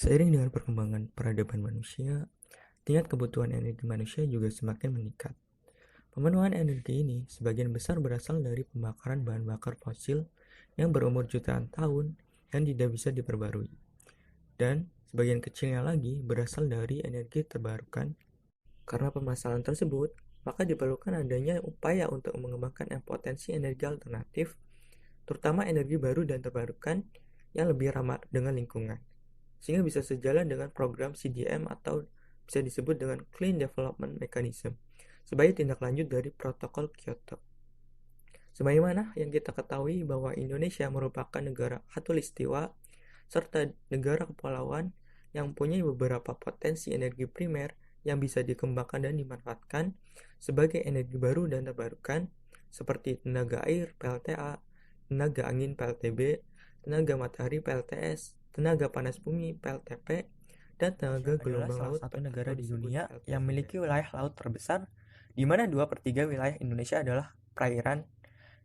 Seiring dengan perkembangan peradaban manusia, tingkat kebutuhan energi manusia juga semakin meningkat. Pemenuhan energi ini sebagian besar berasal dari pembakaran bahan bakar fosil yang berumur jutaan tahun yang tidak bisa diperbarui. Dan sebagian kecilnya lagi berasal dari energi terbarukan. Karena permasalahan tersebut, maka diperlukan adanya upaya untuk mengembangkan potensi energi alternatif, terutama energi baru dan terbarukan yang lebih ramah dengan lingkungan, sehingga bisa sejalan dengan program CDM atau bisa disebut dengan Clean Development Mechanism sebagai tindak lanjut dari protokol Kyoto. Sebagaimana yang kita ketahui bahwa Indonesia merupakan negara khatulistiwa serta negara kepulauan yang mempunyai beberapa potensi energi primer yang bisa dikembangkan dan dimanfaatkan sebagai energi baru dan terbarukan seperti tenaga air (PLTA), tenaga angin (PLTB), tenaga matahari (PLTS), tenaga panas bumi (PLTP), dan tenaga gelombang Salah laut satu negara atau di disebut dunia yang LPDB. memiliki wilayah laut terbesar, di mana 2/3 wilayah Indonesia adalah perairan.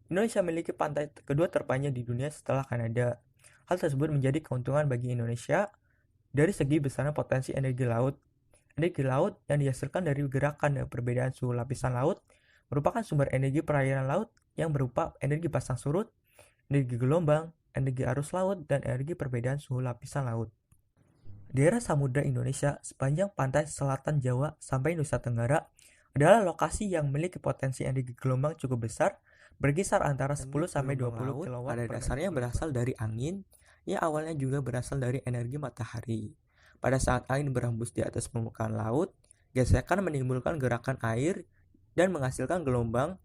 Indonesia memiliki pantai kedua terpanjang di dunia setelah Kanada. Hal tersebut menjadi keuntungan bagi Indonesia dari segi besarnya potensi energi laut. Energi laut yang dihasilkan dari gerakan dan perbedaan suhu lapisan laut merupakan sumber energi perairan laut yang berupa energi pasang surut, energi gelombang, energi arus laut, dan energi perbedaan suhu lapisan laut. Daerah samudra Indonesia sepanjang pantai selatan Jawa sampai Nusa Tenggara adalah lokasi yang memiliki potensi energi gelombang cukup besar, berkisar antara 10 Energi sampai gelombang 20 laut kW pada per dasarnya meter berasal persegi. dari angin, yang awalnya juga berasal dari energi matahari. Pada saat angin berhembus di atas permukaan laut, gesekan menimbulkan gerakan air dan menghasilkan gelombang.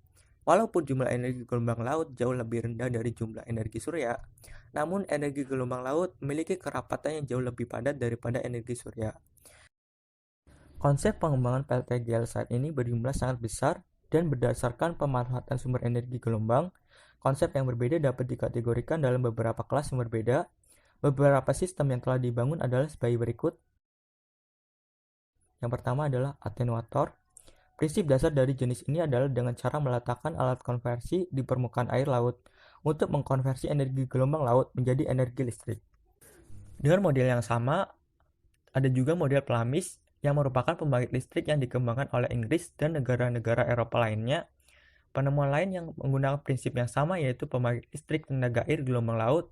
Walaupun jumlah energi gelombang laut jauh lebih rendah dari jumlah energi surya, namun energi gelombang laut memiliki kerapatan yang jauh lebih padat daripada energi surya. Konsep pengembangan PLTGL saat ini berjumlah sangat besar dan berdasarkan pemanfaatan sumber energi gelombang. Konsep yang berbeda dapat dikategorikan dalam beberapa kelas yang berbeda. Beberapa sistem yang telah dibangun adalah sebagai berikut. Yang pertama adalah atenuator. Prinsip dasar dari jenis ini adalah dengan cara meletakkan alat konversi di permukaan air laut untuk mengkonversi energi gelombang laut menjadi energi listrik. Dengan model yang sama, ada juga model Pelamis yang merupakan pembangkit listrik yang dikembangkan oleh Inggris dan negara-negara Eropa lainnya. Penemuan lain yang menggunakan prinsip yang sama yaitu pembangkit listrik tenaga air gelombang laut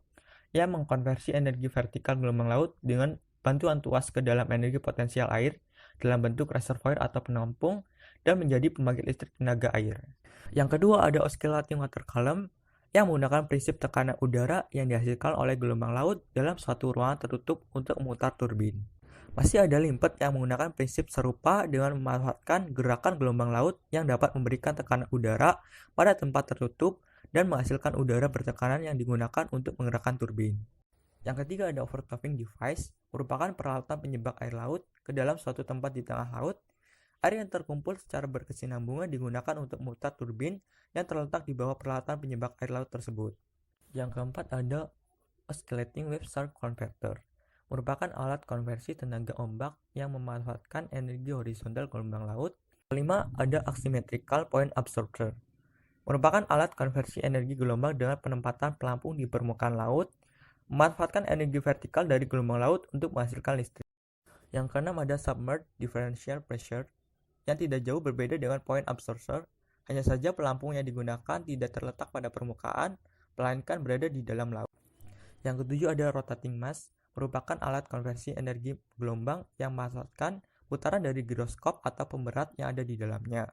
yang mengkonversi energi vertikal gelombang laut dengan bantuan tuas ke dalam energi potensial air dalam bentuk reservoir atau penampung dan menjadi pembangkit listrik tenaga air. Yang kedua ada oscillating water column yang menggunakan prinsip tekanan udara yang dihasilkan oleh gelombang laut dalam suatu ruangan tertutup untuk memutar turbin. Masih ada limpet yang menggunakan prinsip serupa dengan memanfaatkan gerakan gelombang laut yang dapat memberikan tekanan udara pada tempat tertutup dan menghasilkan udara bertekanan yang digunakan untuk menggerakkan turbin. Yang ketiga ada overtopping device, merupakan peralatan penyebab air laut ke dalam suatu tempat di tengah laut. Air yang terkumpul secara berkesinambungan digunakan untuk memutar turbin yang terletak di bawah peralatan penyebab air laut tersebut. Yang keempat ada oscillating wave surge converter, merupakan alat konversi tenaga ombak yang memanfaatkan energi horizontal gelombang laut. Kelima ada asymmetrical point absorber, merupakan alat konversi energi gelombang dengan penempatan pelampung di permukaan laut, memanfaatkan energi vertikal dari gelombang laut untuk menghasilkan listrik. Yang keenam ada submerged differential pressure, yang tidak jauh berbeda dengan point absorber, hanya saja pelampung yang digunakan tidak terletak pada permukaan, melainkan berada di dalam laut. Yang ketujuh ada rotating mass, merupakan alat konversi energi gelombang yang memanfaatkan putaran dari giroskop atau pemberat yang ada di dalamnya.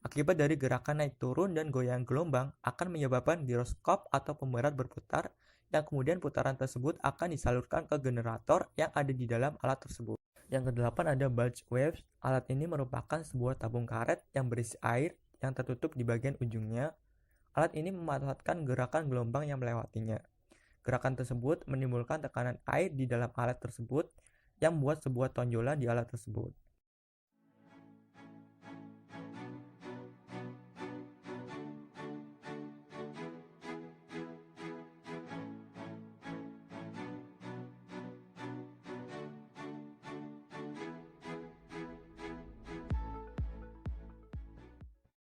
Akibat dari gerakan naik turun dan goyang gelombang akan menyebabkan giroskop atau pemberat berputar, yang kemudian putaran tersebut akan disalurkan ke generator yang ada di dalam alat tersebut. Yang kedelapan ada bulge waves. Alat ini merupakan sebuah tabung karet yang berisi air yang tertutup di bagian ujungnya. Alat ini memanfaatkan gerakan gelombang yang melewatinya. Gerakan tersebut menimbulkan tekanan air di dalam alat tersebut yang membuat sebuah tonjolan di alat tersebut.